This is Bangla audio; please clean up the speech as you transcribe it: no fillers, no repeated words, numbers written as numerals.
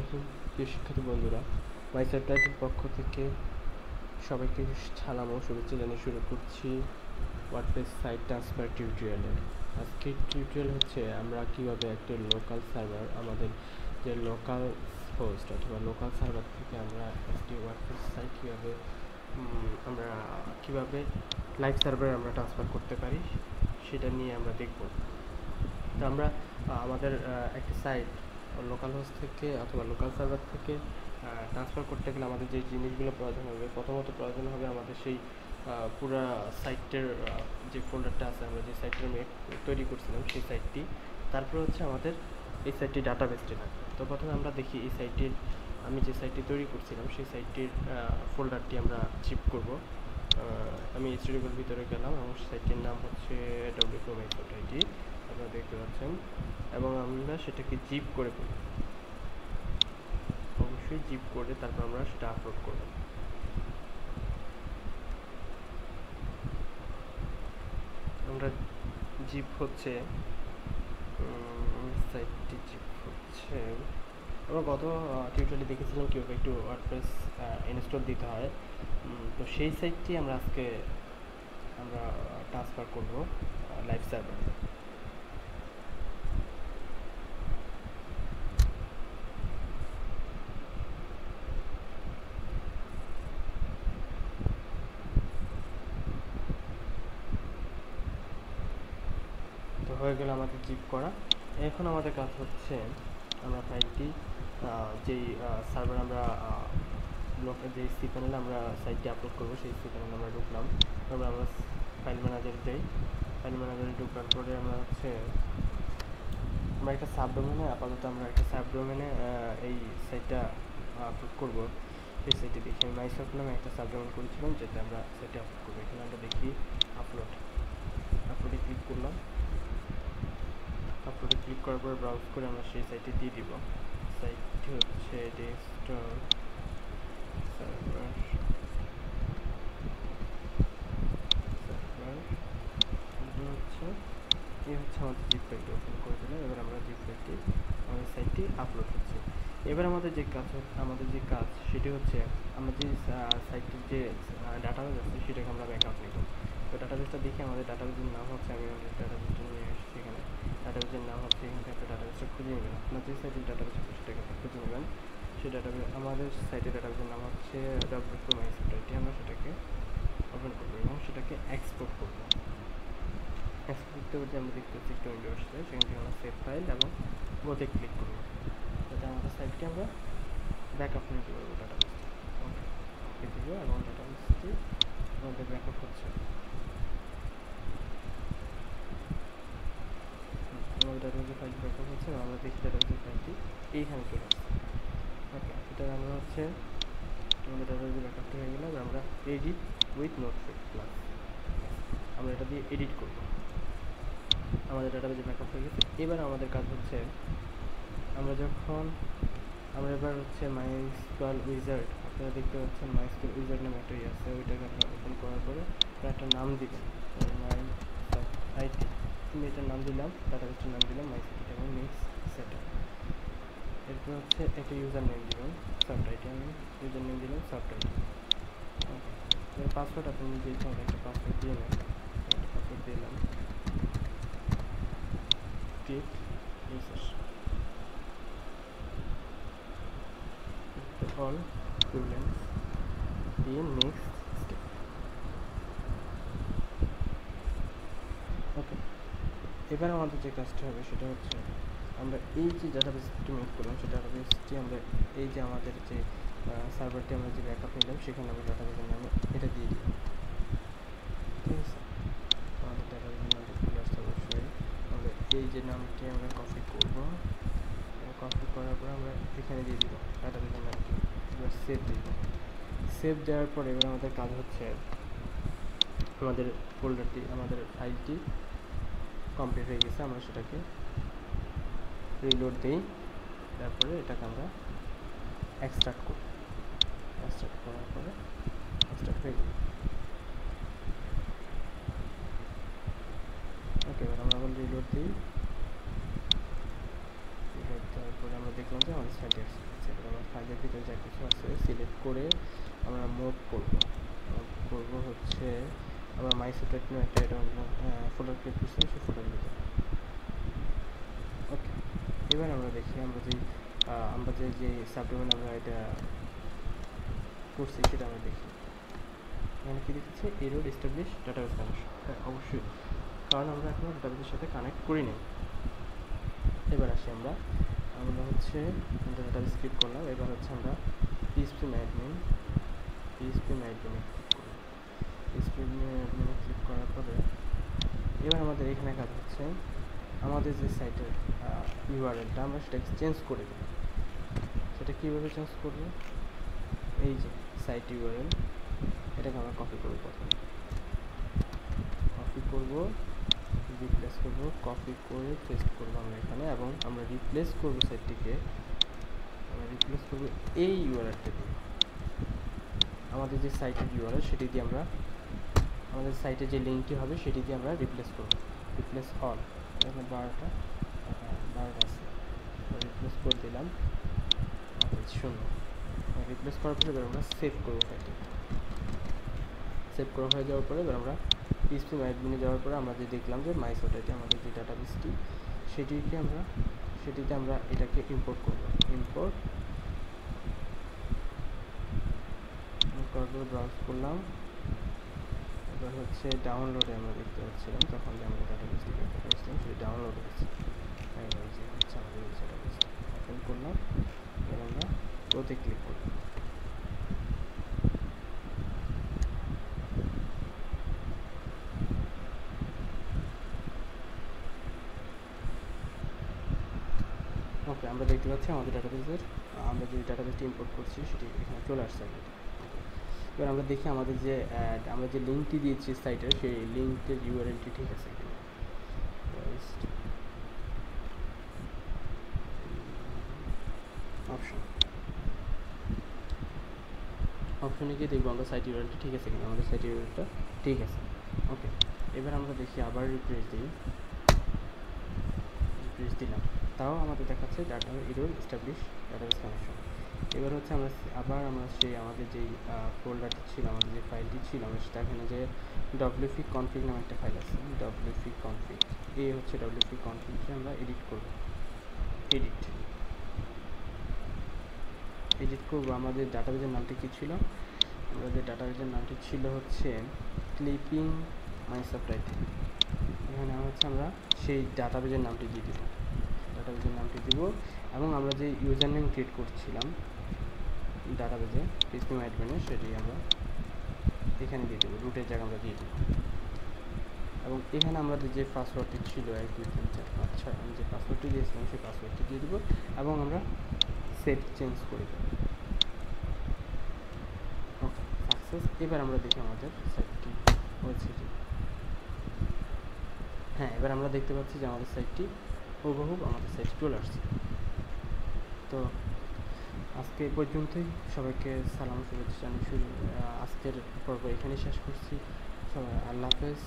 আলাইকুম প্রিয় শিক্ষার্থী বন্ধুরা, মাইসেলফ টাইটের পক্ষ থেকে সবাইকে সালাম ও শুভেচ্ছা জানিয়ে শুরু করছি ওয়ার্ডপ্রেস সাইট ট্রান্সফার টিউটোরিয়ালের। আজকের টিউটোরিয়াল হচ্ছে আমরা কিভাবে একটি লোকাল সার্ভার, আমাদের যে লোকাল হোস্ট অথবা লোকাল সার্ভার থেকে আমরা একটি ওয়ার্ডপ্রেস সাইট কিভাবে লাইভ সার্ভারে আমরা ট্রান্সফার করতে পারি সেটা নিয়ে আমরা দেখব। তো আমরা আমাদের একটি সাইট লোকাল হোস্ট থেকে অথবা লোকাল সার্ভার থেকে ট্রান্সফার করতে গেলে আমাদের যে জিনিসগুলো প্রয়োজন হবে, প্রথমত প্রয়োজন হবে আমাদের সেই পুরো সাইটের যে ফোল্ডারটা আছে, আমরা যে সাইটের তৈরি করছিলাম সেই সাইটটি। তারপর হচ্ছে আমাদের এই সাইটটি ডাটাবেসটি লাগবে। তো প্রথমে আমরা দেখি এই সাইটটির, আমি যে সাইটটি তৈরি করছিলাম সেই সাইটটির ফোল্ডারটি আমরা চিপ করব। আমি এইচটিএমএল ভিতরে গেলাম এবং সাইটটির নাম হচ্ছে wp-myself.it, আপনারা দেখতে পাচ্ছেন, এবং আমরা সেটাকে জিপ করে ফেলব। অবশ্যই জিপ করে তারপর আমরা সেটা আপলোড করব। আমরা জিপ হচ্ছে সাইটটি জিপ হচ্ছে, আমরা গত টিউটোরিয়ালে দেখেছিলাম কীভাবে একটু ওয়ার্ডপ্রেস ইনস্টল দিতে হয়। তো সেই সাইটটি আমরা আজকে ট্রান্সফার করব লাইভ সার্ভারে। তো হয়ে গেল আমাদের জিপ করা। এখন আমাদের কাজ হচ্ছে আমরা ফাইলটি যেই সার্ভার আমরা যে সি প্যানেলে আমরা সাইটটি আপলোড করবো সেই সি প্যানেলে আমরা ঢুকলাম। তারপর আমরা ফাইল ম্যানেজারে যাই। ফাইল ম্যানেজারে ঢোকার পরে আমরা একটা সাবডোমেনে, আপাতত আমরা একটা সাবডোমেনে এই সাইটটা আপলোড করবো। সেই সাইটে দেখি আমি মাইসেলফ নামে একটা সাবডোমেন করেছিলাম যেটা আমরা সাইটে আপলোড করবো। এখানে আমরা দেখি আপলোডে ক্লিক করলাম। আপলোডে ক্লিক করার পরে ব্রাউজ করে আমরা সেই সাইটে দিয়ে দিব। সাইটটি হচ্ছে ডেস্কটপ সার্ভার হচ্ছে আমাদের জিপ ফাইলটি ওপেন করে দিলাম। এবার আমরা জিপ ফাইলটি, আমাদের সাইটটি আপলোড হচ্ছে। এবার আমাদের যে কাজ সেটি হচ্ছে আমরা যে সাইটটির যে ডাটাবেস আছে সেটাকে আমরা ব্যাকআপ নেব। তো ডাটাবেসটা দেখি, আমাদের ডাটাবেসের নাম হচ্ছে, আমি আমাদের ডাটাবেসটা নিয়ে এসেছি এখানে। ডাটাবেসের নাম হচ্ছে, এখান থেকে একটা ডাটাবেসটা খুঁজে নেবেন। আপনার যে সাইটের ডাটাবেস আছে সেটাকে আপনি খুঁজে নেবেন। সেই ডাটাবেস, আমাদের সাইটের ডাটাবেসের নাম হচ্ছে wp-myself.it। আমরা সেটাকে ওপেন করবো এবং সেটাকে এক্সপোর্ট করবো। এক্সপোর্ট করতে আমরা দেখতে পাচ্ছি একটা উইন্ডো আসছে, সেখান থেকে আমরা সেভ ফাইল এবং গোতে ক্লিক করবো যাতে আমাদের সাইটটি আমরা ব্যাকআপ নিতে পারবো। ডাটাবেসটি ওকে দিব এবং ডাটাবেসটি আমাদের ব্যাকআপ হচ্ছে। আমাদের ডাটাবেসের ফাইলটি ব্যাকআপ হচ্ছে এবং আমরা দেখি ডাটাবেসের ফাইলটি এইখানে চলে আসছে। ওকে, এটা আমরা আমাদের ডাটাবেসের ব্যাকআপটি হয়ে গেলে আমরা এডিট উইথ নোটপ্যাড প্লাস আমরা এটা দিয়ে এডিট করবো। আমাদের ডাটাবেসে ব্যাকআপ হয়ে গেছে। এবার আমাদের কাজ হচ্ছে আমরা এবার হচ্ছে মাইস্কুয়েল উইজার্ড, আপনারা দেখতে পাচ্ছেন মাইস্কুয়েল উইজার্ড নামে একটা আছে, ওইটাকে আপনারা ওপেন করার পরে একটা নাম দিবেন, আমি এটার নাম দিলাম, ডাটাবেসটার নাম দিলাম মাইস্কুয়েল এবং নেক্সট সেটআপ। এরপর হচ্ছে একটা ইউজার নেম দিবেন সাবটাইটেল, আমি ইউজার নেম দিলাম সাবটাইটেল। ওকে, এবার পাসওয়ার্ড আপনি নিজে ইচ্ছা মতো একটা পাসওয়ার্ড দিয়ে নেন। একটা পাসওয়ার্ড দিলাম, ক্লিক ইউজার অল স্টুডেন্টস দিয়ে নেক্সট স্টেপ। ওকে, এবার আমাদের যে কাজটা হবে সেটা হচ্ছে আমরা এই যে ডাটাবেসটি মেক করলাম সেই ডাটাবেসটি আমরা এই যে আমাদের যে সার্ভারটি আমরা যে ব্যাকআপ নিলাম সেখানে আমরা ডাটাবেসের নামে এটা দিয়ে দিলাম। ঠিক আছে, আমাদের ডাটাবেসের নামটা চলে আসছে। অবশ্যই আমরা এই যে নামটি আমরা কপি করবো, কপি করার পর আমরা এখানে দিয়ে দিব ডাটাবেসের নামটি। এবার সেভ দিব। সেভ দেওয়ার পরে এবার আমাদের কাজ হচ্ছে আমাদের ফোল্ডারটি, আমাদের ফাইলটি কমপ্লিট হয়ে গেছে, আমরা সেটাকে রিলোড দিই। তারপরে এটাকে আমরা এক্সট্রাক্ট করি। এক্সট্রাক্ট করার পরে এক্সট্রাক্ট হয়ে গেল। ওকে, এবার আমরা আবার রিলোড দিই। রিলোড দেওয়ার পরে আমরা দেখলাম যে আমাদের সাইটে আছে। এবার আমরা ফাইলের ভিতরে যা কিছু আছে সিলেক্ট করে আমরা মুভ করব হচ্ছে আমরা মাইসেটেট নিয়ে একটা এটা ফোল্ডার ক্রিয়েট করছি সেই ফোল্ডারের ভিতরে। ওকে, এবার আমরা দেখি আমরা যে সাবডোমেন আমরা এটা করছি সেটা আমরা দেখি। এখানে কি দেখছি এরর এস্টাবলিশ ডাটাবেস কানেকশন। হ্যাঁ অবশ্যই, কারণ আমরা এখনো ডাটাবেসের সাথে কানেক্ট করি নাই। এবার আসি আমরা হচ্ছে ডাটাবেস ক্লিক করলাম। এবার হচ্ছে আমরা PHP admin ক্লিক করার পরে এবার আমাদের এখানে কাজ হচ্ছে আমাদের যে সাইটের ইউআরএলটা আমরা সেটাকে চেঞ্জ করে দেব। সেটা কীভাবে চেঞ্জ করব? এই যে সাইট ইউআরএল, এটাকে আমরা কপি করব, রিপ্লেস করব, কপি করে পেস্ট করব আমরা এখানে, এবং আমরা রিপ্লেস করব সাইটটিকে, এই ইউআরএলটা দিয়ে। আমাদের যে সাইটের ইউআরএল সেটি দিয়ে আমরা আমাদের সাইটে যে লিঙ্কটি হবে সেটি দিয়ে আমরা রিপ্লেস করব। রিপ্লেস অল, এখানে 12টা আছে, রিপ্লেস করে দিলাম 0। রিপ্লেস করার পরে এবার আমরা সেভ করব ফাইলটি। সেভ করা হয়ে যাওয়ার পরে এবার আমরা PHP admin যাওয়ার পরে আমরা যে দেখলাম যে মাইসোটেটে আমাদের যে ডাটাবেসটি সেটিতে আমরা এটাকে ইম্পোর্ট করব। ইম্পোর্ট করার পরে ব্রাউজ করলাম। এবার হচ্ছে ডাউনলোডে আমরা দেখতে পাচ্ছিলাম তখন যে আমরা ডাটাবেসটি দেখতে পাচ্ছিলাম সেটি ডাউনলোড হয়েছে। এবার যে হচ্ছে আমাদের ডাটাবেসটি ওপেন করলাম। এবার আমরা ওতে ক্লিক করলাম। ওকে, আমরা দেখতে পাচ্ছি আমাদের আমরা যে ডাটাবেসটি ইম্পোর্ট করছি সেটি এখানে চলে আসছে অলরেডি। এবার আমরা দেখি আমরা যে লিঙ্কটি দিয়েছি সাইটের সেই লিঙ্কের ইউআরএলটি ঠিক আছে কিনা। অপশনে গিয়ে দেখবো আমরা সাইট ইউআরএলটি ঠিক আছে কিনা। আমাদের সাইট ইউআরএলটা ঠিক আছে। ওকে, এবার আমরা দেখি আবার রিফ্রেশ দিলাম, তাও আমাদের দেখাচ্ছে data error establish database connection. এবার হচ্ছে আমরা আমাদের যেই ফোল্ডারটি ছিল, আমাদের যে ফাইলটি ছিল, আমরা সেটা এখানে যে wp config নামে একটা ফাইল আছে, wp config, এই হচ্ছে wp config-কে আমরা এডিট করব। আমাদের ডাটাবেসের নামটি কি ছিল? আমাদের ডাটাবেসের নামটি ছিল হচ্ছে ক্লিপিং মাইসাবটাইটেল। এখানে আমরা সেই ডাটাবেসের নামটি দিব, এবং আমরা যে ইউজার নেম ক্রিয়েট করছিলাম ডাটাবেসে PHP admin সেটি আমরা এখানে দিয়ে দেবো, রুটের জায়গা আমরা দিয়ে দেবো। এবং এখানে আমাদের যে পাসওয়ার্ডটি ছিল 1 2 3 4 5 6, আমি যে পাসওয়ার্ডটি দিয়েছিলাম সেই পাসওয়ার্ডটি দিয়ে দেবো, এবং আমরা সেট চেঞ্জ করে দেবো। ওকে, সাকসেস। এবার আমরা দেখি আমাদের সাইটটি হয়েছে কি। হ্যাঁ, এবার আমরা দেখতে পাচ্ছি যে আমাদের সাইটটি হুবহু আমাদের সাইটে চলে আসছে। তো আজকে এই পর্যন্তই। সবাইকে সালাম শুভেচ্ছা জানিয়ে আজকের পর্ব এখানেই শেষ করছি। সবাই আল্লাহ হাফেজ।